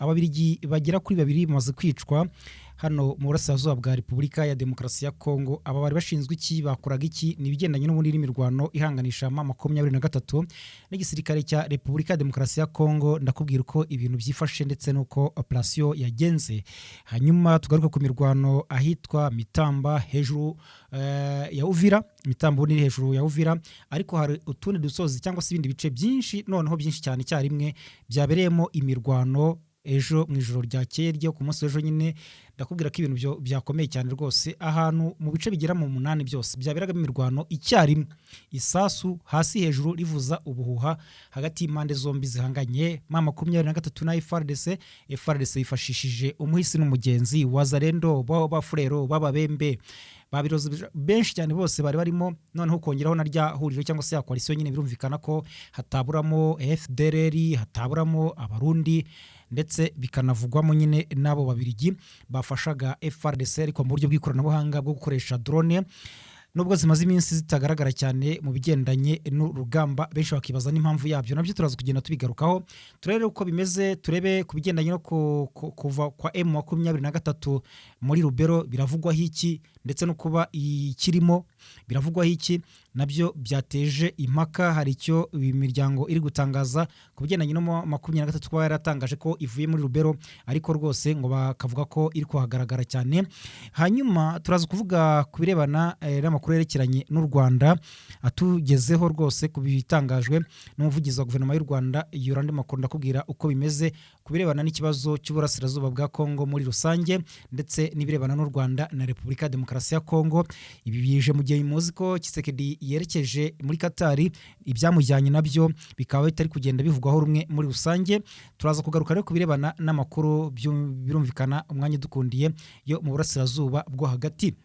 ababirigi bagera kuri babiri bamaze kwicwa hano mu burasirazuba bwa Repubulika ya Demokarasi ya Kongo. Aba bari bashinzwe iki, bakoraga iki? Ni ibigendanye n'ubundi n'imirwano ihanganisha M23 n'igisirikare cya Repubulika ya Demokarasi ya Kongo. Ndakubwira uko ibintu byifashe ndetse nuko operation yagenze, hanyuma tugaruka ku mirwano ahitwa Mitamba hejuru ya Uvira. Mitambo ni hejuru ya Uvira, ariko hari utundi dusozi cyangwa se ibindi bice byinshi, noneho byinshi cyane cyarimwe byabereyemo imirwano ejo mu ijoro ryakeye ryo ku munsi w'ejo. Nyine ndakubwira ko ibintu byakomeye cyane rwose, ahantu mu bice bigera mu 8 byose byaberaga imirwano icyarimwe, isasu hasi hejuru rivuza ubuhuha hagati y'impande zombi zihanganye M23 na FARDC yifashishije umuhisi n'umugenzi Wazalendo b'abafurero b'ababembe babiroze benshi cyane, bose bari barimo, noneho kongeraho na rya huriro cyangwa se ya coalition. Nyine birumvikana ko hataburamo FDLR, hataburamo abarundi, ndetse bikanavugwamo nyine nabo babirigi bafashaga FARDC ariko mu buryo bw'ikoranabuhanga bwo gukoresha drone, nubwo zimaze iminsi zitagaragara cyane mu bigendanye n'urugamba. Benshi bakibaza n'impamvu yabyo, nabyo turaza kugenda tubigarukaho, turebe uko bimeze, turebe ku bigendanye no kuva kwa M23 muri Rubero biravugwaho iki, ndetse no kuba ikirimo biravugwaho iki. Nabyo byateje impaka. Hari icyo imiryango iri gutangaza ku bigendanye no 23 kwa yaratangaje ko ivuye muri Rubero, ariko rwose ngo bakavuga ko iri kuhagaragara cyane. Hanyuma turaza kuvuga ku birebana n'amakuru yerekeranye n'u Rwanda atugezeho rwose ku bitangajwe n'umuvugizi wa guverinoma y'u Rwanda. Yorande makuru ndakubwira uko bimeze ku birebana n'ikibazo cy'uburasirazuba bwa Kongo muri rusange, ndetse n'ibirebana n'u Rwanda na Repubulika ya Demokarasi ya Kongo. Ibi bije mu gihe muzi ko Tshisekedi yerekeje muri Katari, ibyamujyanye nabyo bikaba bitari kugenda bivugwaho rumwe muri rusange. Turaza kugaruka rero ku birebana n'amakuru birumvikana umwanya dukundiye yo mu burasirazuba bwo hagati.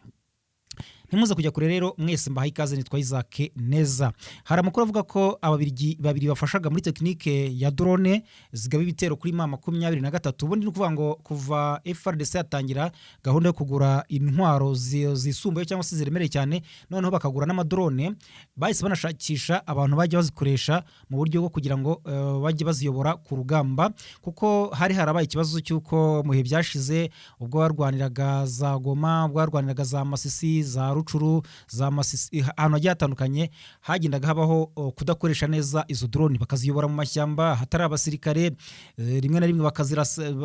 Ntimuze kujya kure rero mwese, mbahaye ikaze, nitwa Isaac Neza. Hari amakuru avuga ko ababirigi babiri bafashaga muri tekinike ya drone zigaba ibitero kuri M23. Ubundi ni ukuvuga ngo kuva FARDC yatangira gahunda yo kugura intwaro zisumbuye cyangwa se ziremereye cyane, noneho bakagura n'amadrone, bahise banashakisha abantu bajya bazikoresha mu buryo bwo kugira ngo bajye baziyobora ku rugamba, kuko hari harabaye ikibazo cy'uko mu bihe byashize ubwo barwaniraga za Goma, ubwo barwaniraga za Masisi, za Rucuru, za Masisi, ahantu hagiye hatandukanye, hagendaga habaho kudakoresha neza izo drone, bakaziyobora mu mashyamba hatari abasirikare, rimwe na rimwe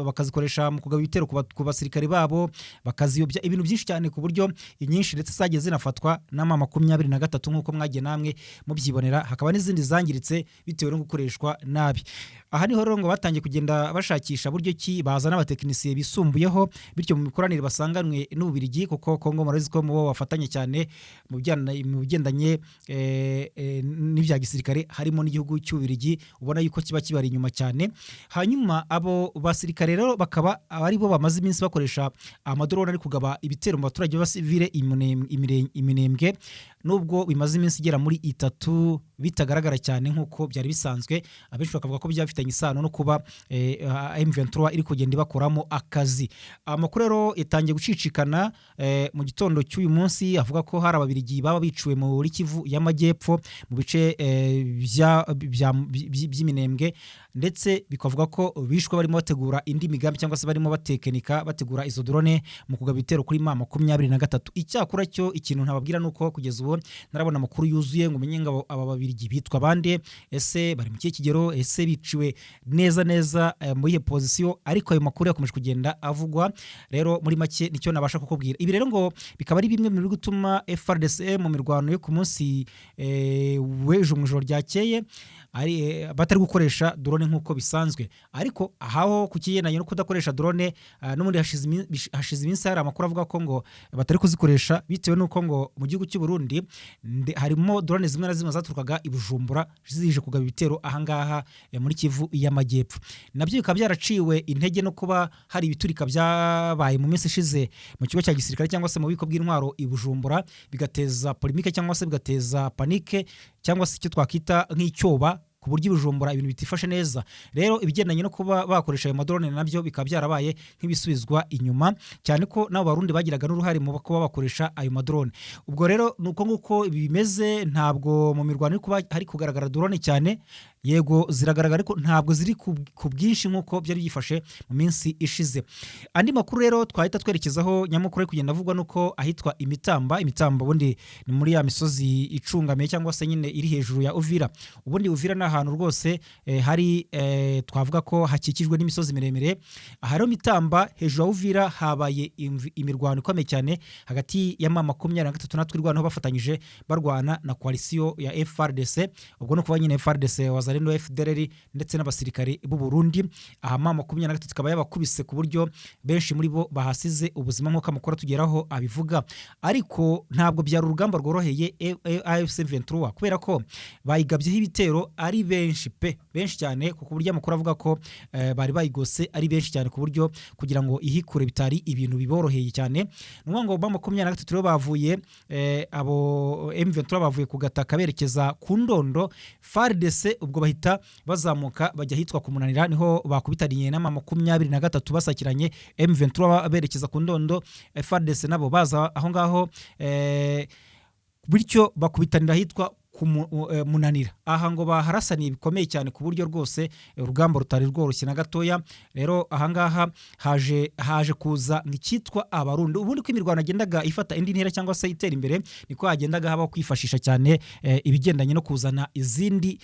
bakazikoresha mu kugaba ibitero ku basirikare babo, bakaziyobya ibintu byinshi cyane, ku buryo inyinshi ndetse zagiye zinafatwa na M23 nk'uko mwagiye namwe mubyibonera. Hakaba n'izindi zangiritse bitewe no gukoreshwa nabi. Aha niho rero ngo batangiye kugenda bashakisha buryo ki bazana abatekinisiye bisumbuyeho, bityo mu mikoranire basanganwe n'Ububirigi, kuko Kongo murazi ko mubo bafatanye cyane mu bigendanye n'ibya gisirikare, harimo n'igihugu cy'Ububirigi ubona yuko kiba kibari inyuma cyane. Hanyuma abo basirikare rero bakaba ari bo bamaze iminsi bakoresha amadrone ari kugaba ibitero mu baturage basivile iminembwe, nubwo bimaze iminsi igera muri 3 bitagaragara cyane nk'uko byari bisanzwe. Abenshi bakavuga ko byafitanye isano no kuba M23 iri kugenda ibakoramo akazi. Amakuru rero yatangiye gucicikana mu gitondo cy'uyu munsi, avuga ko hari ababirigi baba biciwe muri Kivu y'Amajyepfo mu bice by'iminembwe, ndetse bikavuga ko bishwe barimo bategura indi migambi cyangwa se barimo batekenika bategura izo drone mu kugaba ibitero kuri M23. Icyakora cyo ikintu ntababwira nuko kugeza ubu narabona amakuru yuzuye ngo umenye ngo aba babirigi bitwa bande, ese bari mu kihe kigero, ese biciwe neza muri iyo position, ariko ayo makuru yakomeje kugenda avugwa. Rero muri make nicyo nabasha kukubwira. Ibi rero ngo bikaba ari bimwe mu gutuma FARDC mu mirwano yo ku munsi w'ejo mu ijoro ryakeye batari gukoresha drone nk'uko bisanzwe, ariko ahaho kukiyenanye no kudakoresha drone n'ubundi hashize iminsi hari amakuru avuga ko ngo batari kuzikoresha bitewe n'uko ngo mu gihugu cy'u Burundi harimo drone zimwe na zimwe zaturukaga i Bujumbura zije kugaba ibitero ahangaha muri Kivu y'Amajyepfo. Nabyo bikaba byaraciwe intege no kuba hari ibiturika byabaye mu minsi ishize mu kigo cya gisirikare cyangwa se mu biko bw'intwaro i Bujumbura, bigateza polemique cyangwa se bigateza panique cyangwa se icyo twakita nk'icyoba ku buryo Bujumbura ibintu bitifashe neza. Rero ibigendanye no kuba bakoresha ayo madrone nabyo bikaba byarabaye nk'ibisubizwa inyuma, cyane ko nabo Barundi bagiraga n'uruhare mu kuba bakoresha ayo madrone. Ubwo rero nuko nguko bimeze, ntabwo mu mirwano kuba hari kugaragara drone cyane, yego ziragaragara ariko ntabwo ziri ku bwinshi nk'uko byari byifashe mu minsi ishize. Andi makuru rero twahita twerekezaho nyamukuru kugenda avugwa nuko ahitwa Imitamba ubundi ni muri ya misozi icungamiye cyangwa se nyine iri hejuru ya Uvira. Ubundi Uvira ni ahantu rwose hari twavuga ko hakikijwe n'imisozi miremire. Aha rero Mitamba hejuru ya Uvira habaye imirwano ikomeye cyane hagati ya M23 na Twirwanaho bafatanyije barwana na coalition ya FARDC. Ubwo no kuba nyine FARDC wazalendo FDLR ndetse n'abasirikare b'u Burundi. Aha M23 tukaba yabakubise ku buryo benshi muri bo bahasize ubuzima nk'uko amakuru tugeraho abivuga. Ariko ntabwo byari urugamba rworoheye AFC 23 kubera ko bayigabyeho ibitero ari benshi cyane, kuko burya amakuru avuga ko bari bayigose ari benshi cyane ku buryo kugira ngo ihikure bitari ibintu biboroheye cyane. Nubwo ngo M23 rero bavuye abo M23 bavuye ku gataka berekeza ku Ndondo, FARDC ubwo bahita bazamuka bajya hitwa ku Munanira, niho bakubitaniye na M23 basakiranye M23 berekeza ku Ndondo, FARDC nabo baza aho ngaho bityo bakubitanira hitwa ku Munanira. Aha ngo baharasaniye bikomeye cyane ku buryo rwose urugamba rutari rworoshye na gatoya. Rero aha ngaha haje kuza nk'ikitwa Abarundi. Ubundi ko imirwano agendaga ifata indi ntera cyangwa se itera imbere, niko hagendaga haba kwifashisha cyane ibigendanye no kuzana izindi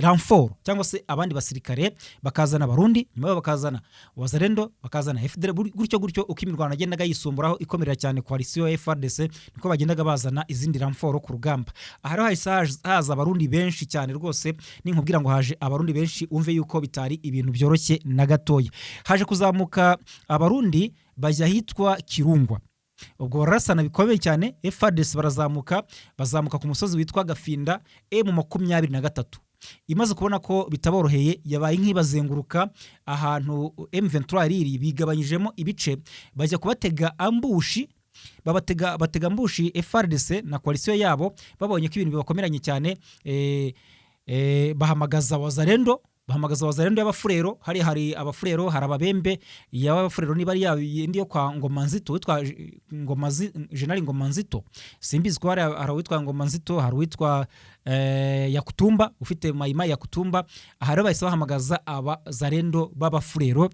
renfort cyangwa se abandi basirikare, bakazana Abarundi, nyuma bakazana wazalendo, bakazana FDL, gutyo uko imirwano agendaga yisumburaho ikomerera cyane coalition ya FARDC, niko bagendaga bazana izindi renfort ku rugamba. Aha rero haza Abarundi benshi cyane rwose, ninkubwira ngo haje Abarundi benshi umve yuko bitari ibintu byoroshye na gatoya. Haje kuzamuka Abarundi bajya hitwa Kirungwa. Ubwo barasana bikomeye cyane, FARDC bazamuka ku musozi witwa Gafinda M23. Imaze kubona ko bitaboroheye yabaye nk'ibazenguruka ahantu M23 riri, bigabanyijemo ibice, bajya kubatega ambushi. Batega ambushi FARDC na coalition yabo, babonye ko ibintu bibakomeranye cyane. Bahamagaza wazalendo y'abafurero. Hari abafurero, hari ababembe y'abafurero, niba ari yindi yo kwa Ngomanzito witwa General Ngomanzito, simbizi ko hari witwa Ngomanzito, hari witwa Yakutumba ufite Maima Yakutumba. Aha rero bahise bahamagaza abazalendo b'abafurero.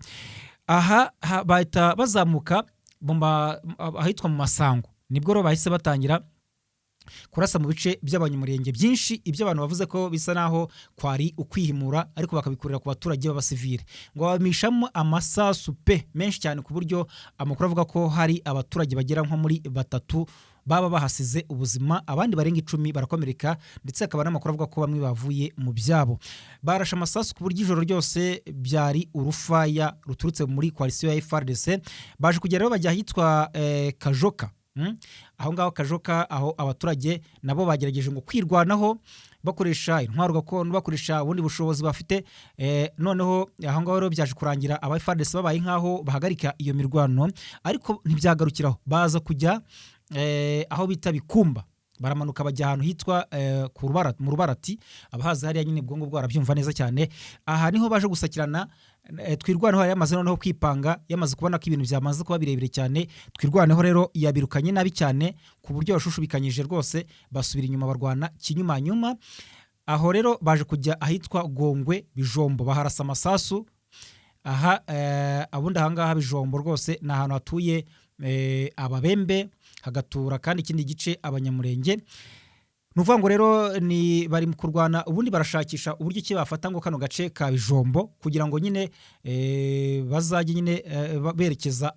Aha bahita bazamuka ahitwa mu Masango, nibwo rero bahise batangira kurasa mu bice by'abanyamurenge byinshi, ibyo abantu bavuze ko bisa naho kwari ukwihimura, ariko bakabikurira ku baturage b'abasivile. Ngo bamishamo amasasu menshi cyane ku buryo amakuru avuga ko hari abaturage bagera nko muri 3 baba bahasize ubuzima, abandi barenga 10 barakomereka, ndetse akaba n'amakuru avuga ko bamwe bavuye mu byabo. Barasha amasasu ku buryo ijoro ryose byari urufaya ruturutse muri coalition ya FARDC. Baje kugera rero bajya hitwa Kajoka. Aho ngaho Kajoka, aho abaturage nabo bagerageje ngo kwirwanaho bakoresha intwaro gakondo, bakoresha ubundi bushobozi bafite. Noneho aho ngaho rero byaje kurangira aba FARDC babaye nkaho bahagarika iyo mirwano, ariko ntibyagarukiraho. Baza kujya aho bita Bikumba, baramanuka bajya ahantu hitwa mu Rubarati. Abahazi hariya nyine bwongo bwarabyumva neza cyane. Aha niho baje gusakirana. Twirwanaho hari yamaze noneho kwipanga, yamaze kubona ko ibintu byamaze kuba birebire cyane. Twirwanaho rero yabirukanye nabi cyane ku buryo bashushubikanyije rwose, basubira inyuma barwana kinyuma. Aho rero baje kujya ahitwa Gongwe Bijombo, baharasa amasasu. Aha abundi ahangaha Bijombo rwose ni ahantu hatuye ababembe, hagatura kandi ikindi gice abanyamurenge. Nuvuga ngo rero ni bari mu kurwana, ubundi barashakisha uburyo ki bafata ngo kano gace ka Bijombo kugira ngo nyine bazajye nyine berekeza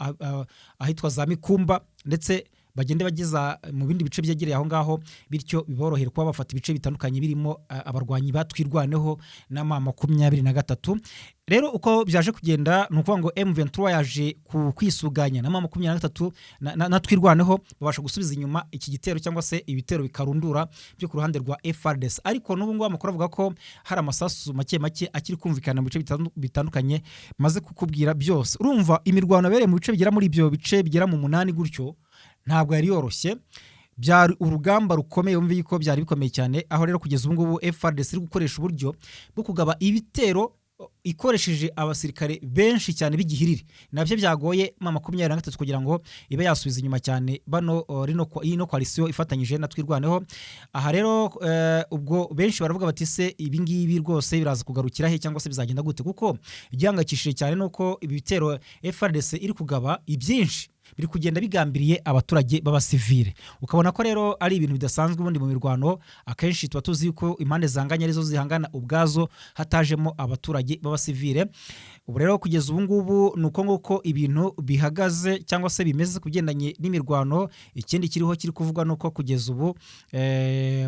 ahitwa za Mikumba, ndetse bagende bageza mu bindi bice byegereye aho ngaho, bityo biborohera kuba bafata ibice bitandukanye birimo abarwanyi batwirwaneho na M23. Rero uko byaje kugenda nukuvuga ngo M23 yaje kwisuganya na M23 na twirwaneho, babasha gusubiza inyuma iki gitero cyangwa se ibitero bikarundura byo ku ruhande rwa FARDC. Ariko n'ubu ngo amakuru avuga ko hari amasasu make akiri kumvikana mu bice bitandukanye maze kukubwira byose. Urumva imirwano bereye mu bice bigera muri ibyo bice bigera mu 8 gutyo, ntabwo yari yoroshye. byari urugamba rukomeye, umve yuko byari bikomeye cyane, aho rero kugeza ubu ngubu FARDC iri gukoresha uburyo bwo kugaba ibitero ikoresheje abasirikare benshi cyane b'igihiriri, nabyo byagoye M23 kugira ngo ibe yasubiza inyuma cyane bano ino coalition ifatanyije na twirwaneho. Aha rero ubwo benshi baravuga bati se ibi ngibi rwose biraza kugarukira he cyangwa se bizagenda gute, kuko igihangayikishije cyane nuko ibi bitero FARDC iri kugaba ibyinshi biri kugenda bigambiriye abaturage b'abasivile. Ukabona ko rero ari ibintu bidasanzwe ubundi mu mirwano, akenshi tuba tuzi ko impande zanganya arizo zihangana ubwazo hatajemo abaturage b'abasivile. Ubu rero kugeza ubu ngubu nuko nguko ibintu bihagaze cyangwa se bimeze kugendanye n'imirwano. Ikindi kiriho kiri kuvuga nuko kugeza ubu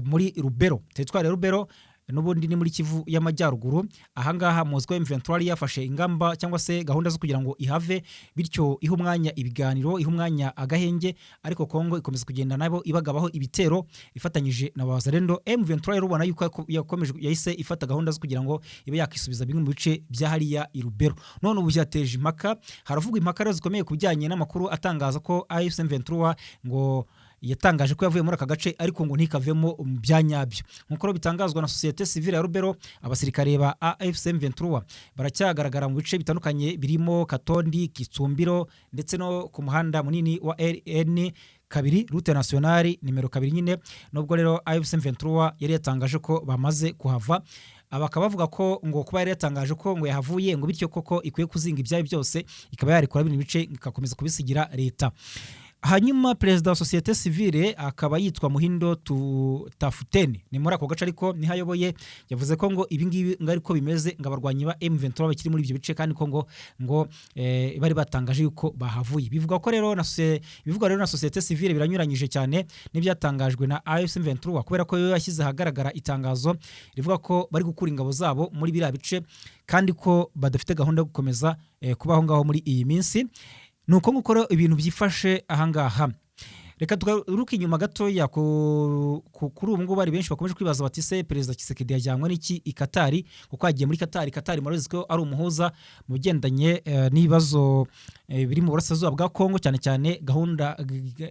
muri Rubero, teritwari ya Rubero n'ubundi ni muri Kivu y'Amajyaruguru, ahangaha muzwe M23 yafashe ingamba cyangwa se gahunda zo kugira ngo ihave, bityo iha umwanya ibiganiro, iha umwanya agahenge, ariko Kongo ikomeza kugenda nabo ibagabaho ibitero ifatanyije na Wazalendo. M23 rero ubona yuko yakomeje yahise ifata gahunda zo kugira ngo ibe yakisubiza bimwe mu bice bya hariya Irubero. None ubu byateje impaka, haravugwa impaka rero zikomeye kubijyanye n'amakuru atangaza ko AFC M23 ngo yatangaje ko yavuye muri aka gace ariko ngo ntikavemo byanyabyo. Nkuko bitangazwa na societe civile ya Rubero, abasirikare ba AFC M23 baracyagaragara mu bice bitandukanye birimo Katondi, Kitsumbiro ndetse no ku muhanda munini wa RN kabiri route nationale nimero 2 nyine. Nubwo rero AFC M23 yari yatangaje ko bamaze kuhava, abakaba bavuga ko ngo kuba yari yatangaje ko ngo yahavuye ngo bityo koko ikwiye kuzinga ibyaye byose ikaba yarikora bino bice ikakomeza kubisigira leta. Hanyuma perezida wa societe civile akaba yitwa Muhindo Tafuteni, ni muri ako gace ariko nihayoboye, yavuze ko ngo ibi ngibi ngari ko bimeze ngabarwanyi ba M23 bakiri muri ibyo bice, kandi ko ngo bari batangaje yuko bahavuye. Bivuga rero na societe civile biranyuranyije cyane n'ibyatangajwe na AFC M23, kubera ko yashyize hagaragara itangazo rivuga ko bari gukura ingabo zabo muri biriya bice kandi ko badafite gahunda yo gukomeza kubaho ngaho muri iyi minsi. Nuko ngukora ibintu byifashe ahangaha. Reka tugaruke inyuma gato ya kuri ubu ngo bari benshi bakomeje kwibaza bati se perezida Tshisekedi yajyanwe n'iki i Katari, kuko agiye muri Katari murabizi ko ari umuhuza mu bigendanye n'ibibazo biri mu burasirazuba bwa Kongo, cyane cyane gahunda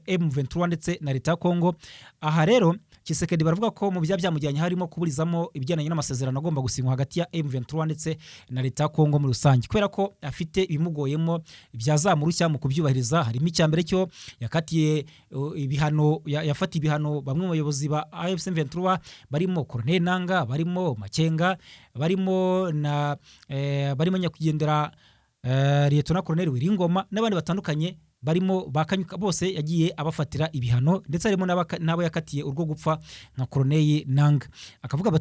M23 ndetse na leta ya Kongo. Aha rero Tshisekedi baravuga ko mu byamujyanye harimo kuburizamo ibigendanye n'amasezerano agomba gusinywa hagati ya M23 ndetse na leta ya Kongo muri rusange, kubera ko afite ibimugoyemo byazamurushya mu kubyubahiriza. Harimo icyambere cyo yakatiye ibihano, yafata ibihano bamwe mu bayobozi ba AFC M23 barimo Colonel Nanga, barimo Makenga, barimo nyakwigendera Lieutenant Colonel Wiringoma n'abandi batandukanye barimo bakanyuka, bose yagiye abafatira ibihano, ndetse harimo nabo yakatiye urwo gupfa nka Colonel Nanga. Akavuga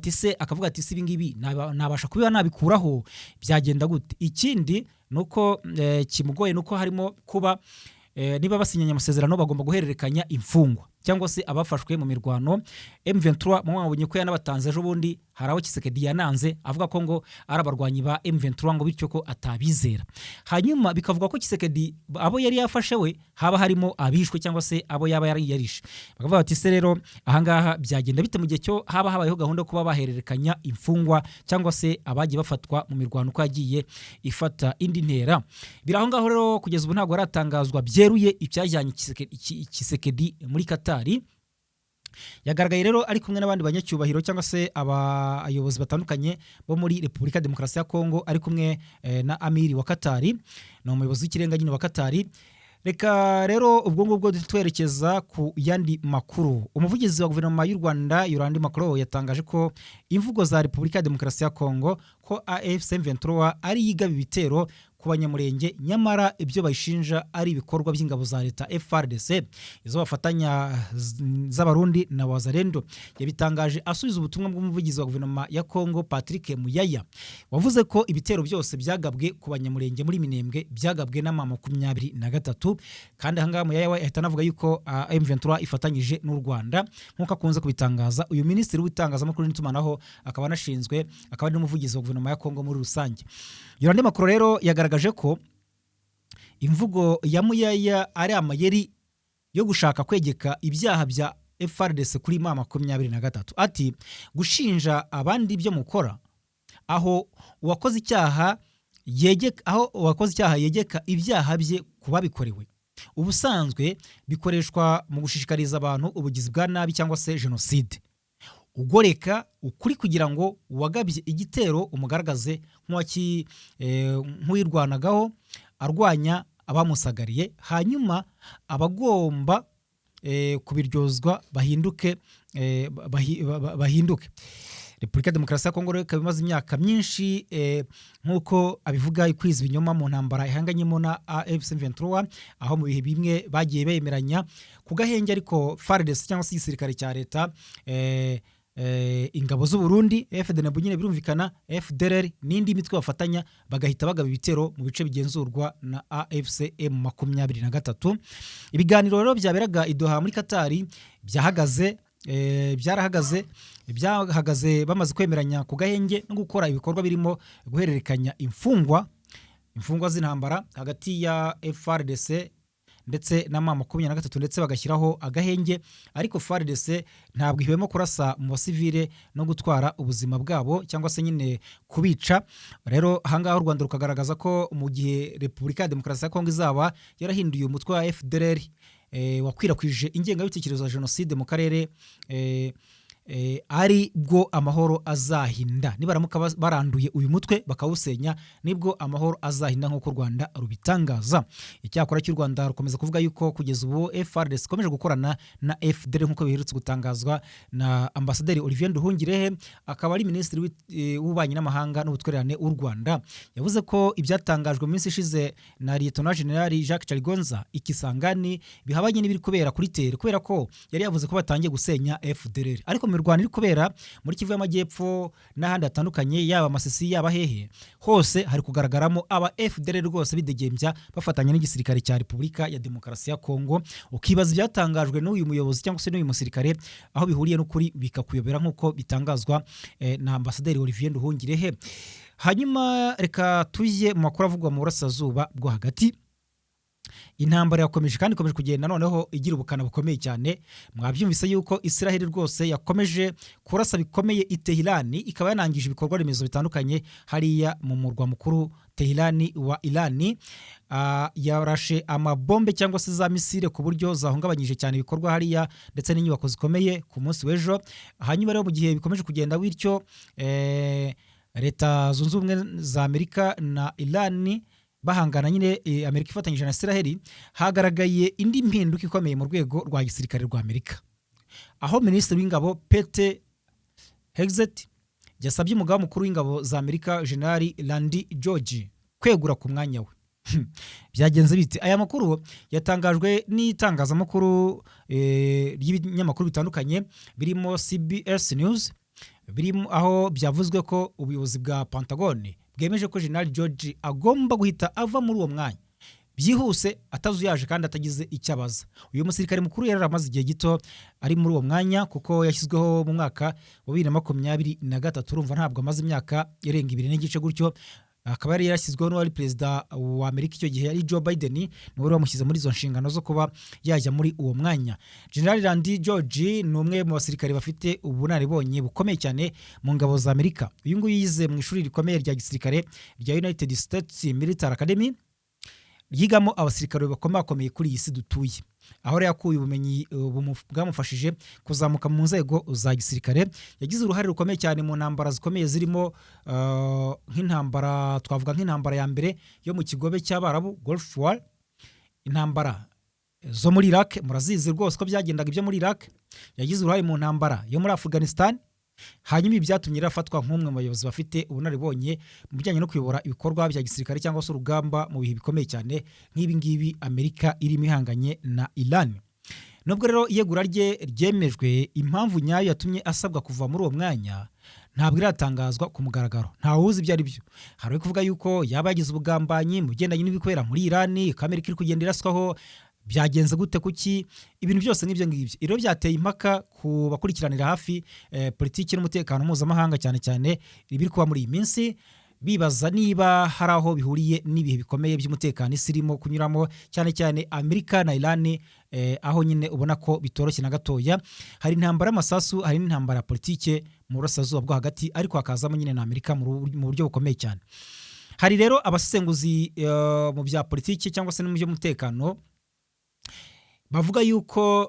ati se ibingibi nabasha kubiba nabikuraho byagenda gute? Ikindi nuko kimugoye nuko harimo kuba niba basinyanye amasezerano bagomba guhererekanya imfungwa cyangwa se abafashwe mu mirwano. M23 mu mwabonye ko yanabatanze ejo bundi, haraho Tshisekedi yananze avuga ko ngo arabarwanyi ba M23 ngo bityo ko atabizera. Hanyuma bikavuga ko Tshisekedi abo yari yafashe we haba harimo abishwe cyangwa se abo yaba yari yarishe. Bakavuga bati se rero ahangaha byagenda bite mu gihe cyo haba habayeho gahunda kuba bahererekanya imfungwa cyangwa se abagiye bafatwa mu mirwano ko yagiye ifata indi ntera. Biraho ngaho rero kugeza ubu ntabwo aratangazwa byeruye icyajyanye Tshisekedi muri Katari. Yagaragaye rero ari kumwe n'abandi banyacyubahiro cyangwa se abayobozi batandukanye bo muri Repubulika Demokarasi ya Kongo, ari kumwe na Amiri wa Katari, ni umuyobozi w'ikirenga nyine wa Katari. Reka rero ubwo ngubwo twerekeza ku yandi makuru. Umuvugizi wa guverinoma y'u Rwanda Yolande Macron yatangaje ko imvugo za Repubulika Demokarasi ya Kongo ko AFC M23 ari yigaba ibitero ku banyamurenge, nyamara ibyo bayishinja ari ibikorwa by'ingabo za leta FARDC izo bafatanya z'abarundi na Wazalendo. Yabitangaje asubiza ubutumwa bw'umuvugizi wa guverinoma ya Kongo Patrick Muyaya, wavuze ko ibitero byose byagabwe ku banyamurenge muri Minembwe byagabwe na M23, kandi ahangaha Muyaya ahita anavuga yuko M23 ifatanyije n'u Rwanda nk'uko akunze kubitangaza. Uyu minisitiri w'itangazamakuru n'itumanaho akaba anashinzwe akaba ari n'umuvugizi wa guverinoma ya Kongo muri rusange. Yolande Macron rero yagaragaje ko imvugo ya Muyaya ari amayeri yo gushaka kwegeka ibyaha bya FARDC kuri M23. Ati gushinja abandi ibyo mukora, aho uwakoze icyaha yegeka ibyaha bye kuba bikorewe. ubusanzwe bikoreshwa mu gushishikariza abantu ubugizi bwa nabi cyangwa se jenoside. Ugoreka ukuri kugira ngo uwagabye igitero umugaragaze nk'uwirwanagaho arwanya abamusagariye, hanyuma abagomba kubiryozwa bahinduke. Repubulika ya Demokarasi ya Kongo rero ikaba imaze imyaka myinshi nk'uko abivuga ikwiza ibinyoma mu ntambara ihanganyemo na AFC M23, aho mu bihe bimwe bagiye bemeranya ku gahenge, ariko FARDC cyangwa se igisirikare cya leta, ingabo z'u Burundi FDN nyine birumvikana, FDLR n'indi mitwe bafatanya bagahita bagaba ibitero mu bice bigenzurwa na AFC M23. Ibiganiro rero byaberaga i Doha muri Katari byarahagaze bamaze kwemeranya ku gahenge no gukora ibikorwa birimo guhererekanya imfungwa z'intambara hagati ya FARDC ndetse na M23, ndetse bagashyiraho agahenge, ariko FARDC ntabwo ihwemo kurasa mu basivile no gutwara ubuzima bwabo cyangwa se nyine kubica. Rero ahangaha u Rwanda rukagaragaza ko mu gihe Repubulika ya Demokarasi ya Kongo izaba yarahinduye umutwe wa FDLR wakwirakwije ingengabitekerezo ya jenoside mu karere, ari bwo amahoro azahinda. Nibaramuka baranduye uyu mutwe bakawusenya, nibwo amahoro azahinda nk'uko u Rwanda rubitangaza. Icyakora cy'u Rwanda rukomeza kuvuga yuko kugeza ubu FARDC ikomeje gukorana na FDL nk'uko biherutse gutangazwa na Ambasaderi Olivier Nduhungirehe, akaba ari Minisitiri w'Ububanyi n'Amahanga n'Ubutwererane w'u Rwanda. Yavuze ko ibyatangajwe mu minsi ishize na Lieutenant General Jacques Chaligonza Ikisangani bihabanye n'ibiri kubera kuri tere, kubera ko yari yavuze ko batangiye gusenya FDL, ariko mu Rwanda iri kubera muri Kivu y'Amajyepfo n'ahandi hatandukanye, yaba Masisi yaba hehe, hose hari kugaragaramo aba FDL rwose bidegembya bafatanya n'igisirikare cya Repubulika ya Demokarasi ya Kongo. Ukibaza ibyatangajwe n'uyu muyobozi cyangwa se n'uyu musirikare aho bihuriye n'ukuri bikakuyobera nk'uko bitangazwa na Ambasaderi Olivier Nduhungirehe. Hanyuma reka tujye mu makuru avugwa mu burasirazuba bwo hagati. Intambara yakomeje kandi ikomeje kugenda noneho igira ubukana bukomeye cyane. Mwabyumvise yuko Israel rwose yakomeje kurasa bikomeye i Tehran, ikaba yanangije ibikorwa remezo bitandukanye hariya mu murwa mukuru Tehran wa Iran. Yarashe amabombe cyangwa se za misile ku buryo zahungabanyije cyane ibikorwa hariya ndetse n'inyubako zikomeye ku munsi w'ejo. Hanyuma rero mu gihe bikomeje kugenda bityo, Leta Zunze Ubumwe za Amerika na Iran bahangana nyine, Amerika ifatanyije na Israel, hagaragaye indi mpinduka ikomeye mu rwego rwa gisirikare rwa Amerika, aho Minisitiri w'Ingabo Pete Hegseth yasabye umugaba mukuru w'ingabo za Amerika General Randy George kwegura ku mwanya we. Byagenze bite? Aya makuru yatangajwe n'itangazamakuru ry'ibinyamakuru bitandukanye birimo CBS News, birimo aho byavuzwe ko ubuyobozi bwa Pentagon bwemeje ko General George agomba guhita ava muri uwo mwanya byihuse, atazuyaje kandi atagize icyo abaza. Uyu musirikare mukuru yari amaze igihe gito ari muri uwo mwanya kuko yashyizweho mu mwaka wa 2023. Urumva ntabwo amaze imyaka irenga 2 n'igice gutyo. Akaba yari yarashyizweho n'uwari perezida wa Amerika icyo gihe ari Joe Biden, niwe wamushyize muri izo nshingano zo kuba yajya muri uwo mwanya. General Randy George ni umwe mu basirikare bafite ubunararibonye bukomeye cyane mu ngabo za Amerika. Uyu nguyu yize mu ishuri rikomeye rya gisirikare rya United States Military Academy, ryigamo abasirikare bakomeye kuri iyi si dutuye, aho yakuye ubumenyi bwamufashije kuzamuka mu nzego za gisirikare. Yagize uruhare rukomeye cyane mu ntambara zikomeye zirimo nk'intambara, twavuga nk'intambara ya mbere yo mu kigobe cy'Abarabu Gulf War, intambara zo muri Iraq, murazizi rwose ko byagendaga ibyo muri Iraq. Yagize uruhare mu ntambara yo muri Afghanistan. Hanyuma ibi byatumye afatwa nk'umwe mu bayobozi bafite ubunararibonye mu bijyanye no kuyobora ibikorwa bya gisirikare cyangwa se urugamba mu bihe bikomeye cyane nk'ibi ngibi Amerika irimo ihanganye na Iran. Nubwo rero iyegura rye ryemejwe, impamvu nyayo yatumye asabwa kuva muri uwo mwanya ntabwo iratangazwa ku mugaragaro. Ntawe uzi ibyo ari byo. Hari kuvuga yuko yaba yagize ubugambanyi mu bigendanye n'ibikorera muri Iran, Amerika iri kugenda iraswaho. Byagenze gute? Kuki ibintu byose n'ibyo ngibyo iro byateye impaka ku bakurikiranira hafi politiki n'umutekano mpuzamahanga cyane cyane ibiri kuba muri iyi minsi, bibaza niba hari aho bihuriye n'ibihe bikomeye by'umutekano isi irimo kunyuramo, cyane cyane Amerika na Iran, aho nyine ubona ko bitoroshye na gatoya. Hari intambara y'amasasu, hari n'intambara ya politike mu burasirazuba bwo hagati, ariko hakazamo nyine na Amerika mu buryo bukomeye cyane. Hari rero abasesenguzi mu bya politiki cyangwa se mu by'umutekano bavuga yuko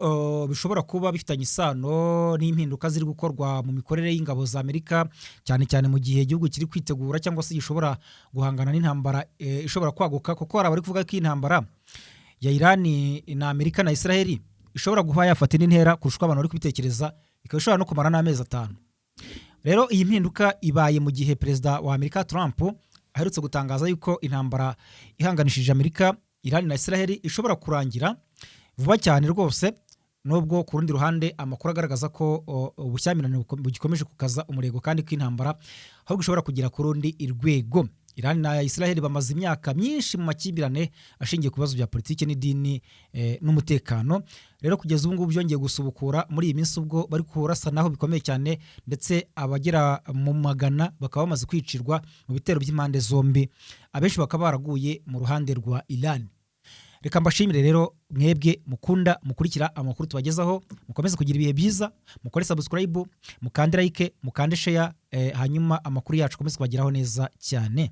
bishobora kuba bifitanye isano n'impinduka ziri gukorwa mu mikorere y'ingabo za Amerika, cyane cyane mu gihe igihugu kiri kwitegura cyangwa se gishobora guhangana n'intambara ishobora kwaguka, kuko hari abari kuvuga ko intambara ya Irani na Amerika na Israeli ishobora guha yafata n'intera kurusha uko abantu bari kubitekereza, ikaba ishobora no kumara n'amezi 5. Rero iyi mpinduka ibaye mu gihe perezida wa Amerika Trump aherutse gutangaza yuko intambara ihanganishije Amerika, Irani na Israeli ishobora kurangira vuba cyane rwose, nubwo ku rundi ruhande amakuru agaragaza ko ubushyamirane bugikomeje kukaza umurego kandi ko intambara ahubwo ishobora kugera ku rundi rwego. Irani na Israeli bamaze imyaka myinshi mu makimbirane ashingiye ku bibazo bya politiki n'idini n'umutekano. Rero kugeza ubu ngubu byongeye gusubukura muri iyi minsi ubwo bari kurasa naho bikomeye cyane, ndetse abagera mu magana bakaba bamaze kwicirwa mu bitero by'impande zombi, abenshi bakaba baraguye mu ruhande rwa Iran. Reka mbashimire rero mwebwe mukunda mukurikira amakuru tubagezaho, mukomeze kugira ibihe byiza, mukore subscribe, mukande like, mukande share, hanyuma amakuru yacu komeze kubageraho neza cyane.